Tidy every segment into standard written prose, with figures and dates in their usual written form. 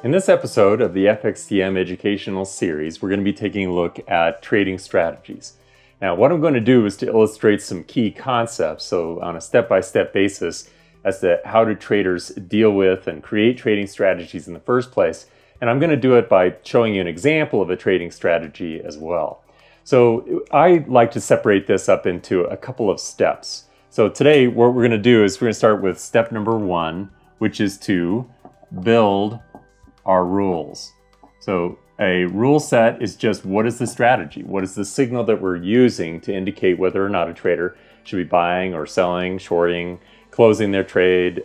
In this episode of the FXTM educational series, we're going to be taking a look at trading strategies. Now, what I'm going to do is to illustrate some key concepts, so on a step-by-step basis, as to how do traders deal with and create trading strategies in the first place. And I'm going to do it by showing you an example of a trading strategy as well. So I like to separate this up into a couple of steps. So today, what we're going to do is we're going to start with step number one, which is to build our rules. So a rule set is just what is the strategy? What is the signal that we're using to indicate whether or not a trader should be buying or selling, shorting, closing their trade,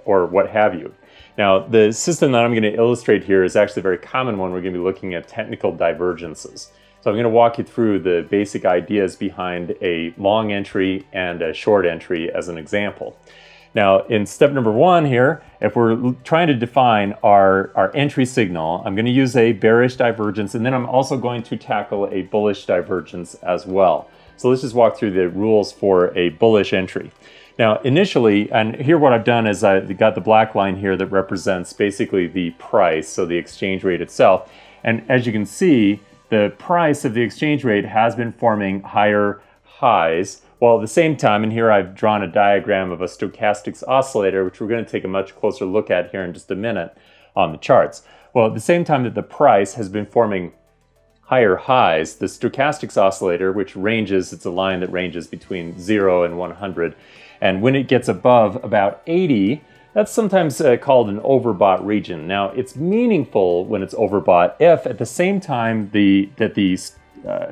or what have you. Now, the system that I'm going to illustrate here is actually a very common one. We're going to be looking at technical divergences. So I'm going to walk you through the basic ideas behind a long entry and a short entry as an example. Now, in step number one here, if we're trying to define our entry signal, I'm going to use a bearish divergence, and then I'm also going to tackle a bullish divergence as well. So let's just walk through the rules for a bullish entry. Now, initially, and here what I've done is I've got the black line here that represents basically the price, so the exchange rate itself. And as you can see, the price of the exchange rate has been forming higher highs, while at the same time, and here I've drawn a diagram of a stochastics oscillator, which we're going to take a much closer look at here in just a minute on the charts. Well, at the same time that the price has been forming higher highs, the stochastics oscillator, which ranges, it's a line that ranges between 0 and 100, and when it gets above about 80, that's sometimes called an overbought region. Now, it's meaningful when it's overbought if at the same time that the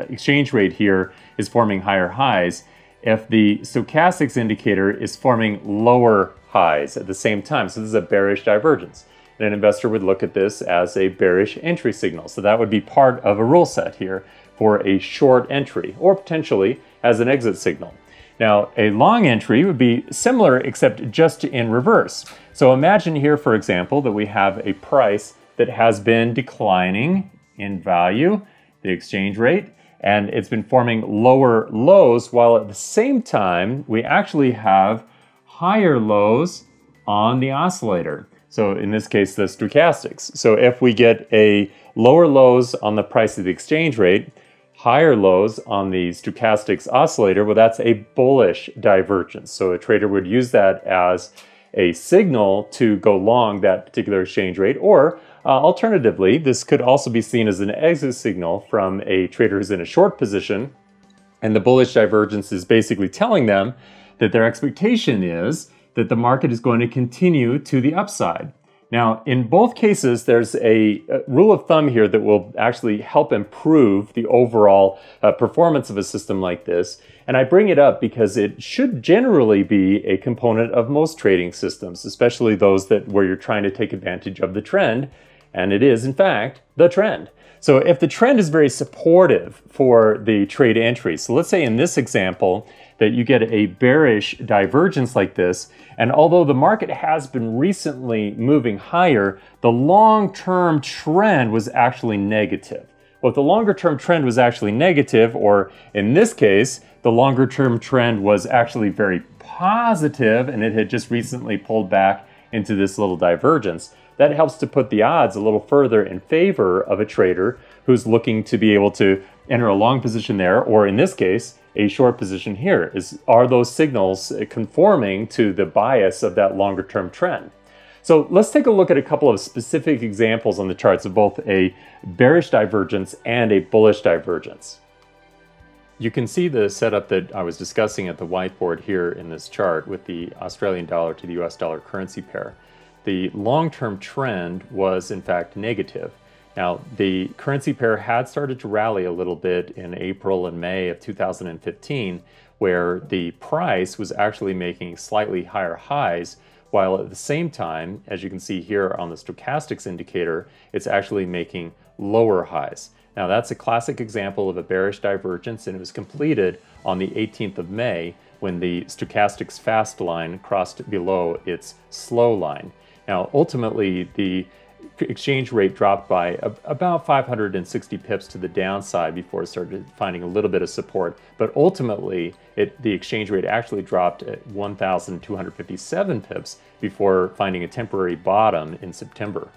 exchange rate here is forming higher highs, if the stochastics indicator is forming lower highs at the same time. So this is a bearish divergence. And an investor would look at this as a bearish entry signal. So that would be part of a rule set here for a short entry, or potentially as an exit signal. Now, a long entry would be similar except just in reverse. So imagine here, for example, that we have a price that has been declining in value, the exchange rate, and it's been forming lower lows, while at the same time, we actually have higher lows on the oscillator. So in this case, the stochastics. So if we get a lower lows on the price of the exchange rate, higher lows on the stochastics oscillator, well, that's a bullish divergence. So a trader would use that as a signal to go long that particular exchange rate, or alternatively, this could also be seen as an exit signal from a trader who's in a short position, and the bullish divergence is basically telling them that their expectation is that the market is going to continue to the upside. Now, in both cases, there's a rule of thumb here that will actually help improve the overall performance of a system like this. And I bring it up because it should generally be a component of most trading systems, especially those where you're trying to take advantage of the trend. And it is, in fact, the trend. So if the trend is very supportive for the trade entry, so let's say in this example that you get a bearish divergence like this, and although the market has been recently moving higher, the long-term trend was actually negative. Well, if the longer-term trend was actually negative, or in this case, the longer-term trend was actually very positive, and it had just recently pulled back into this little divergence, that helps to put the odds a little further in favor of a trader who's looking to be able to enter a long position there, or in this case, a short position here. Are those signals conforming to the bias of that longer term trend? So let's take a look at a couple of specific examples on the charts of both a bearish divergence and a bullish divergence. You can see the setup that I was discussing at the whiteboard here in this chart with the Australian dollar to the US dollar currency pair. The long-term trend was in fact negative. Now, the currency pair had started to rally a little bit in April and May of 2015, where the price was actually making slightly higher highs, while at the same time, as you can see here on the stochastics indicator, it's actually making lower highs. Now, that's a classic example of a bearish divergence, and it was completed on the 18th of May when the stochastics fast line crossed below its slow line. Now, ultimately, the exchange rate dropped by about 560 pips to the downside before it started finding a little bit of support. But ultimately, the exchange rate actually dropped at 1,257 pips before finding a temporary bottom in September.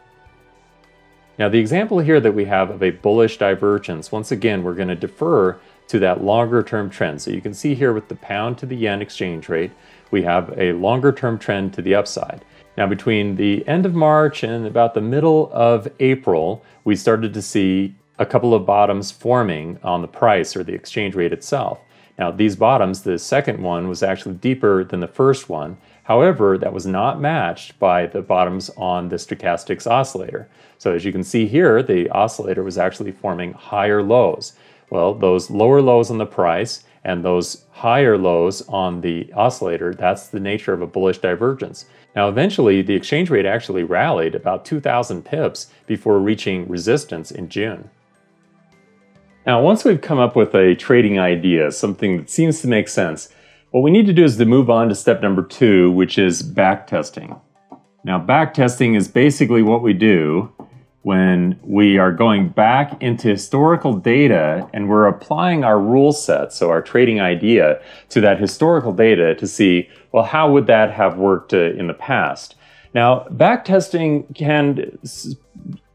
Now the example here that we have of a bullish divergence, once again, we're going to defer to that longer term trend. So you can see here with the pound to the yen exchange rate, we have a longer term trend to the upside. Now between the end of March and about the middle of April, we started to see a couple of bottoms forming on the price or the exchange rate itself. Now these bottoms, the second one was actually deeper than the first one. However, that was not matched by the bottoms on the stochastics oscillator. So as you can see here, the oscillator was actually forming higher lows. Well, those lower lows on the price and those higher lows on the oscillator, that's the nature of a bullish divergence. Now eventually, the exchange rate actually rallied about 2,000 pips before reaching resistance in June. Now, once we've come up with a trading idea, something that seems to make sense, what we need to do is to move on to step number 2, which is backtesting. Now, backtesting is basically what we do when we are going back into historical data and we're applying our rule set, so our trading idea, to that historical data to see, well, how would that have worked in the past? Now, backtesting can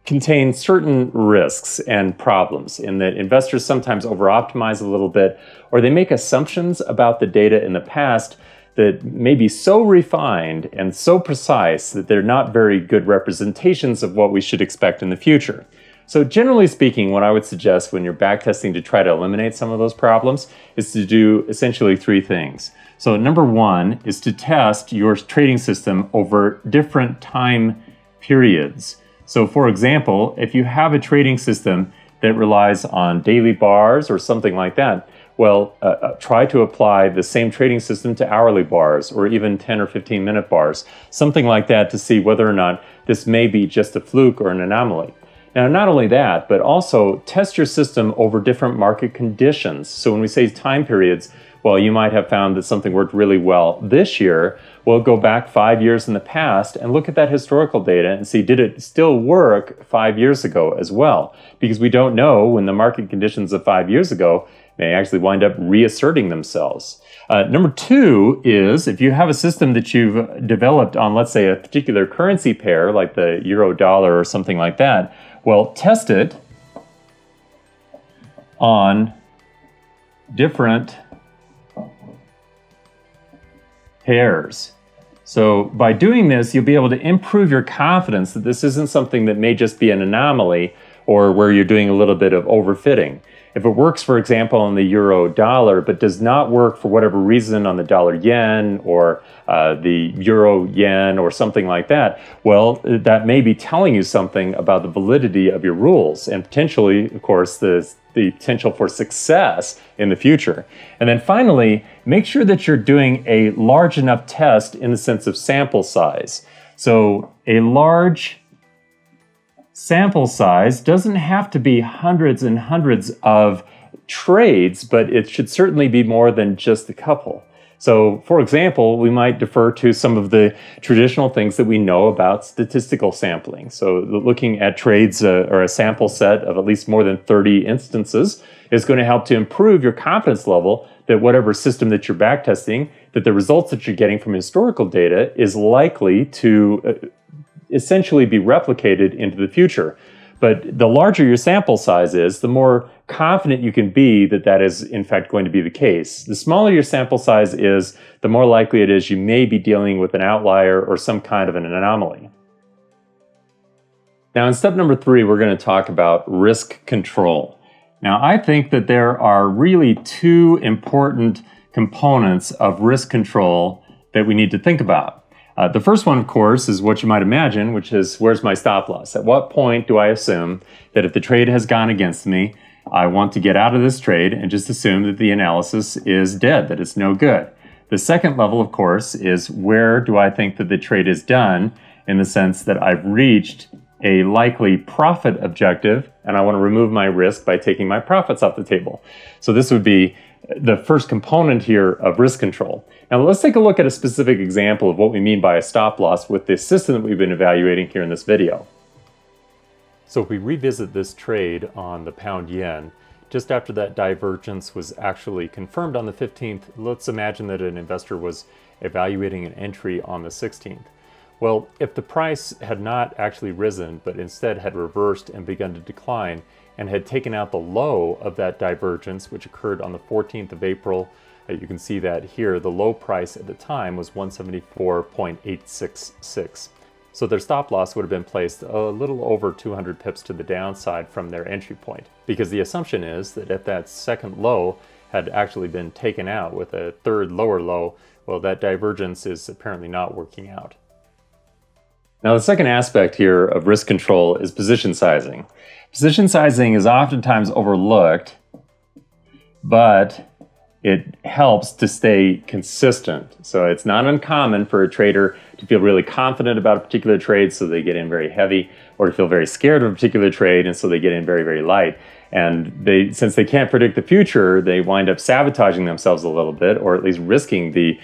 contain certain risks and problems in that investors sometimes over-optimize a little bit, or they make assumptions about the data in the past that may be so refined and so precise that they're not very good representations of what we should expect in the future. So generally speaking, what I would suggest when you're backtesting to try to eliminate some of those problems is to do essentially 3 things. So number 1 is to test your trading system over different time periods. So for example, if you have a trading system that relies on daily bars or something like that, well, try to apply the same trading system to hourly bars or even 10 or 15 minute bars, something like that, to see whether or not this may be just a fluke or an anomaly. Now, not only that, but also test your system over different market conditions. So when we say time periods, well, you might have found that something worked really well this year. We'll go back 5 years in the past and look at that historical data and see, did it still work 5 years ago as well? Because we don't know when the market conditions of 5 years ago may actually wind up reasserting themselves. Number 2 is, if you have a system that you've developed on, let's say, a particular currency pair, like the euro dollar or something like that, well, test it on different pairs. So by doing this, you'll be able to improve your confidence that this isn't something that may just be an anomaly or where you're doing a little bit of overfitting. If it works, for example, on the euro dollar, but does not work for whatever reason on the dollar yen or the euro yen or something like that, well, that may be telling you something about the validity of your rules and potentially, of course, the potential for success in the future. And then finally, make sure that you're doing a large enough test in the sense of sample size. So a large sample size doesn't have to be hundreds and hundreds of trades, but it should certainly be more than just a couple. So, for example, we might defer to some of the traditional things that we know about statistical sampling. So looking at trades or a sample set of at least more than 30 instances is going to help to improve your confidence level that whatever system that you're backtesting, that the results that you're getting from historical data is likely to essentially be replicated into the future. But the larger your sample size is, the more confident you can be that that is in fact going to be the case. The smaller your sample size is, the more likely it is you may be dealing with an outlier or some kind of an anomaly. Now in step number 3, we're going to talk about risk control. Now I think that there are really 2 important components of risk control that we need to think about. The first one, of course, is what you might imagine, which is, where's my stop loss? At what point do I assume that if the trade has gone against me, I want to get out of this trade and just assume that the analysis is dead, that it's no good? The second level, of course, is where do I think that the trade is done, in the sense that I've reached a likely profit objective and I want to remove my risk by taking my profits off the table. So this would be the first component here of risk control. Now let's take a look at a specific example of what we mean by a stop loss with the system that we've been evaluating here in this video. So if we revisit this trade on the pound yen, just after that divergence was actually confirmed on the 15th, let's imagine that an investor was evaluating an entry on the 16th. Well, if the price had not actually risen, but instead had reversed and begun to decline, and had taken out the low of that divergence, which occurred on the 14th of April, you can see that here, the low price at the time was 174.866. So their stop loss would have been placed a little over 200 pips to the downside from their entry point, because the assumption is that if that second low had actually been taken out with a third lower low, well, that divergence is apparently not working out. Now, the second aspect here of risk control is position sizing. Position sizing is oftentimes overlooked, but it helps to stay consistent. So it's not uncommon for a trader to feel really confident about a particular trade, so they get in very heavy, or to feel very scared of a particular trade, and so they get in very, very light. And since they can't predict the future, they wind up sabotaging themselves a little bit, or at least risking the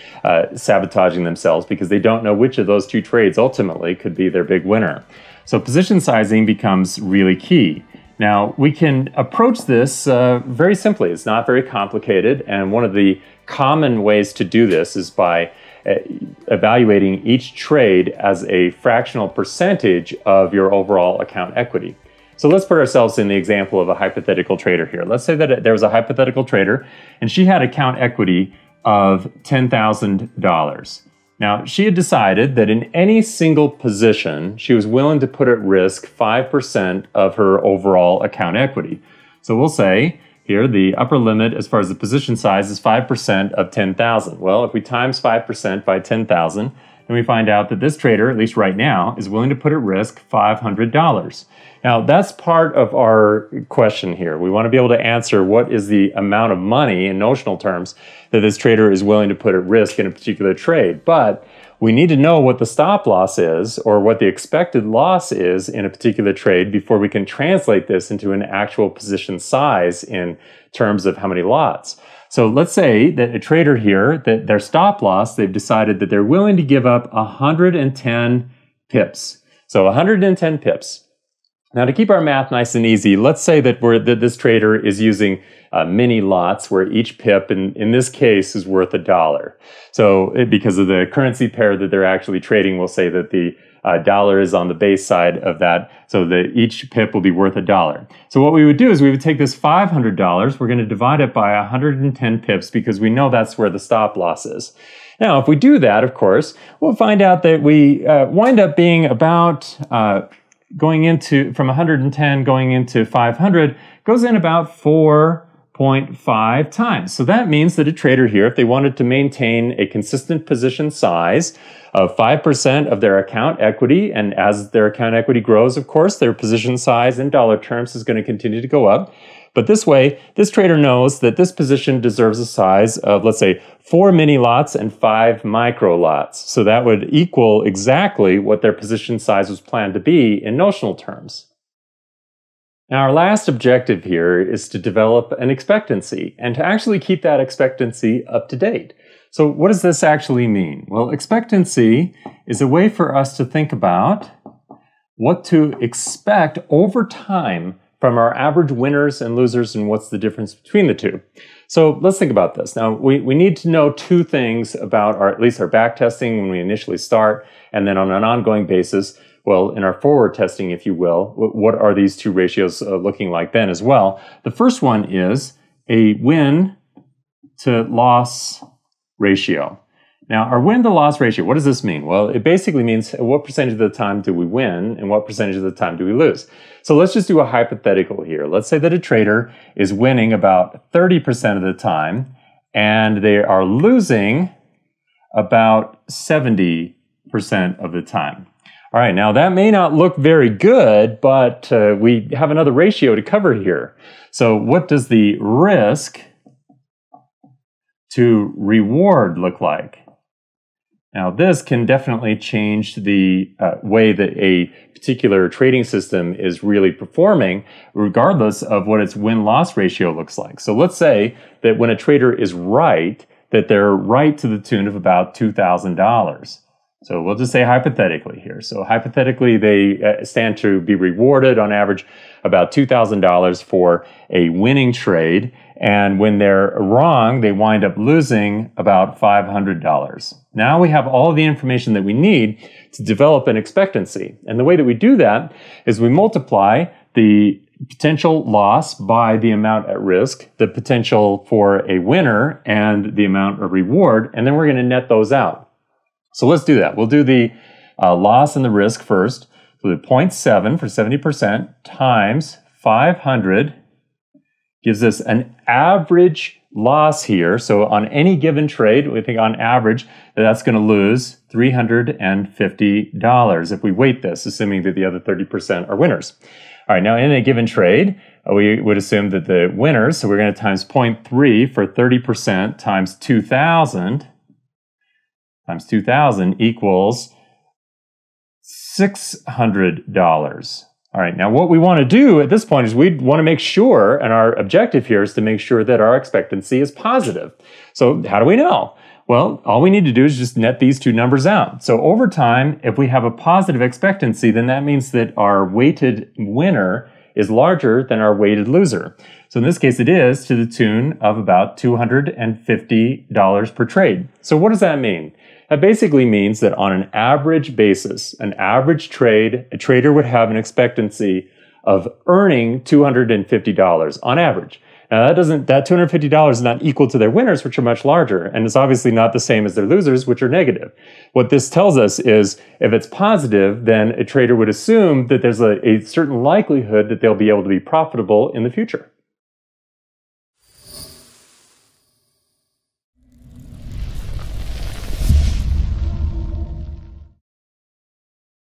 sabotaging themselves, because they don't know which of those two trades ultimately could be their big winner. So position sizing becomes really key. Now, we can approach this very simply. It's not very complicated, and one of the common ways to do this is by evaluating each trade as a fractional percentage of your overall account equity. So let's put ourselves in the example of a hypothetical trader here. Let's say that there was a hypothetical trader, and she had account equity of $10,000. Now, she had decided that in any single position, she was willing to put at risk 5% of her overall account equity. So we'll say here the upper limit as far as the position size is 5% of 10,000. Well, if we times 5% by 10,000, then we find out that this trader, at least right now, is willing to put at risk $500. Now, that's part of our question here. We want to be able to answer what is the amount of money in notional terms that this trader is willing to put at risk in a particular trade. But we need to know what the stop loss is, or what the expected loss is in a particular trade, before we can translate this into an actual position size in terms of how many lots. So let's say that a trader here, that their stop loss, they've decided that they're willing to give up 110 pips. So 110 pips. Now, to keep our math nice and easy, let's say that this trader is using mini lots where each pip, in this case, is worth $1. So because of the currency pair that they're actually trading, we'll say that the dollar is on the base side of that, so that each pip will be worth $1. So what we would do is we would take this $500, we're going to divide it by 110 pips, because we know that's where the stop loss is. Now, if we do that, of course, we'll find out that we wind up being about from 110 going into 500 goes in about 4.5 times. So that means that a trader here, if they wanted to maintain a consistent position size of 5% of their account equity, and as their account equity grows, of course, their position size in dollar terms is going to continue to go up. But this way, this trader knows that this position deserves a size of, let's say, 4 mini lots and 5 micro lots. So that would equal exactly what their position size was planned to be in notional terms. Now, our last objective here is to develop an expectancy, and to actually keep that expectancy up to date. So what does this actually mean? Well, expectancy is a way for us to think about what to expect over time from our average winners and losers, and what's the difference between the two. So let's think about this. Now, we need to know two things about at least our back testing when we initially start, and then on an ongoing basis, well, in our forward testing, if you will, what are these two ratios looking like then as well? The first one is a win to loss ratio. Now, our win to loss ratio, what does this mean? Well, it basically means what percentage of the time do we win and what percentage of the time do we lose. So let's just do a hypothetical here. Let's say that a trader is winning about 30% of the time and they are losing about 70% of the time. All right, now that may not look very good, but we have another ratio to cover here. So what does the risk to reward look like? Now, this can definitely change the way that a particular trading system is really performing, regardless of what its win-loss ratio looks like. So let's say that when a trader is right, that they're right to the tune of about $2,000. So we'll just say hypothetically here. So hypothetically, they stand to be rewarded on average about $2,000 for a winning trade. And when they're wrong, they wind up losing about $500. Now we have all of the information that we need to develop an expectancy. And the way that we do that is we multiply the potential loss by the amount at risk, the potential for a winner, and the amount of reward, and then we're going to net those out. So let's do that. We'll do the loss and the risk first. So the 0.7 for 70% times 500 gives us an average loss here. So on any given trade, we think on average that's going to lose $350 if we weight this, assuming that the other 30% are winners. All right, now in a given trade, we would assume that the winners, so we're going to times 0.3 for 30% times 2,000 equals $600. All right, now what we want to do at this point is we want to make sure, and our objective here is to make sure that our expectancy is positive. So how do we know? Well, all we need to do is just net these two numbers out. So over time, if we have a positive expectancy, then that means that our weighted winner is larger than our weighted loser. So in this case, it is to the tune of about $250 per trade. So what does that mean? That basically means that on an average basis, an average trade, a trader would have an expectancy of earning $250 on average. Now that $250 is not equal to their winners, which are much larger, and it's obviously not the same as their losers, which are negative. What this tells us is if it's positive, then a trader would assume that there's a certain likelihood that they'll be able to be profitable in the future.